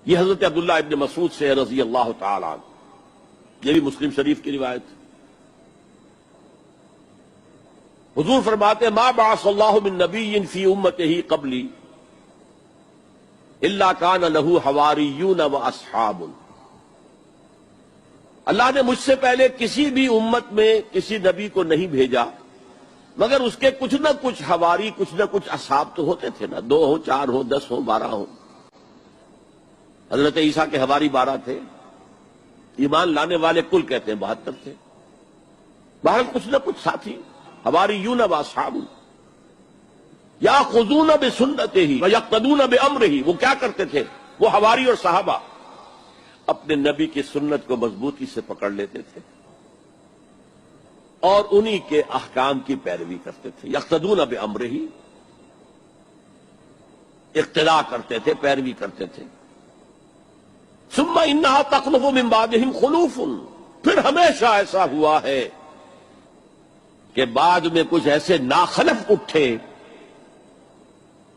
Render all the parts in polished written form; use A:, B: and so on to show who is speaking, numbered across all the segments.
A: یہ حضرت عبداللہ ابن مسعود سے رضی اللہ تعالی عنہ، یہ بھی مسلم شریف کی روایت ہے۔ حضور فرماتے ما بعث اللہ من نبی فی امتہ قبلی الا کان لہ حواریون و اصحاب۔ اللہ نے مجھ سے پہلے کسی بھی امت میں کسی نبی کو نہیں بھیجا مگر اس کے کچھ نہ کچھ حواری، کچھ نہ کچھ اصحاب تو ہوتے تھے نا، 2 ہو، 4 ہو، 10 ہو، 12 ہو۔ حضرت عیسیٰ کے حواری 12 تھے، ایمان لانے والے کل کہتے ہیں 72 تھے۔ بہرحال کچھ نہ کچھ ساتھی، حواریون و اصحاب یاخذون بسنتہ ویقتدون بامرہ۔ وہ کیا کرتے تھے؟ وہ حواری اور صحابہ اپنے نبی کی سنت کو مضبوطی سے پکڑ لیتے تھے اور انہی کے احکام کی پیروی کرتے تھے۔ یقتدون بامرہ، اقتداء کرتے تھے، پیروی کرتے تھے۔ ثم انہا تخلف من بعدہم خلوف، پھر ہمیشہ ایسا ہوا ہے کہ بعد میں کچھ ایسے ناخلف اٹھے،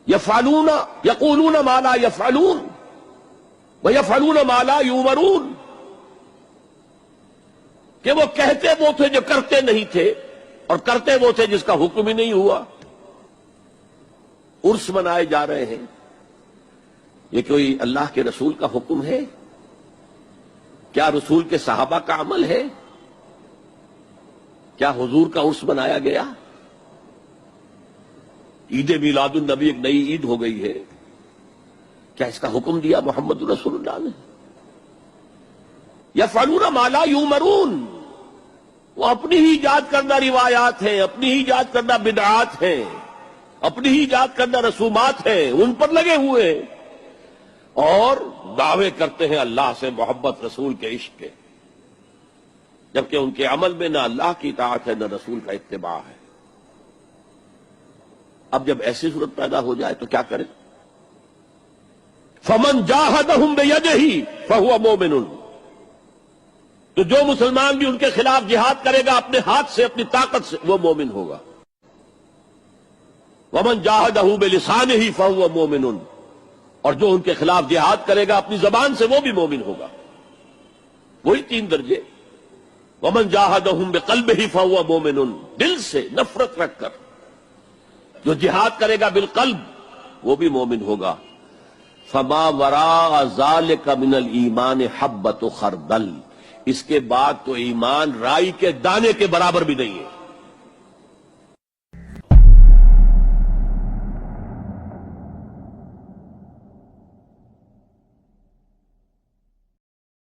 A: یفعلون یقولون ما لا یفعلون ویفعلون ما لا یؤمرون، کہ وہ کہتے وہ تھے جو کرتے نہیں تھے اور کرتے وہ تھے جس کا حکم ہی نہیں ہوا۔ عرس منائے جا رہے ہیں، یہ کوئی اللہ کے رسول کا حکم ہے؟ کیا رسول کے صحابہ کا عمل ہے؟ کیا حضور کا عرس منایا گیا؟ عید میلاد النبی ایک نئی عید ہو گئی ہے، کیا اس کا حکم دیا محمد رسول اللہ نے؟ یفعلون ما لا یؤمرون، وہ اپنی ہی ایجاد کردہ روایات ہیں، اپنی ہی ایجاد کردہ بدعات ہیں، اپنی ہی ایجاد کردہ رسومات ہیں، ان پر لگے ہوئے ہیں اور دعوے کرتے ہیں اللہ سے محبت، رسول کے عشق کے، جبکہ ان کے عمل میں نہ اللہ کی اطاعت ہے نہ رسول کا اتباع ہے۔ اب جب ایسی صورت پیدا ہو جائے تو کیا کریں؟ فمن جاہدہم بیدہ فہو مومن، تو جو مسلمان بھی ان کے خلاف جہاد کرے گا اپنے ہاتھ سے، اپنی طاقت سے، وہ مومن ہوگا۔ ومن جاہدہ بلسانہ فہو مومن، اور جو ان کے خلاف جہاد کرے گا اپنی زبان سے، وہ بھی مومن ہوگا۔ وہی 3 درجے۔ ومن جاہدہم بقلبہ فہو مومن، دل سے نفرت رکھ کر جو جہاد کرے گا بالقلب وہ بھی مومن ہوگا۔ فما وراء ذلک من الایمان حبۃ خردل، اس کے بعد تو ایمان رائی کے دانے کے برابر بھی نہیں ہے۔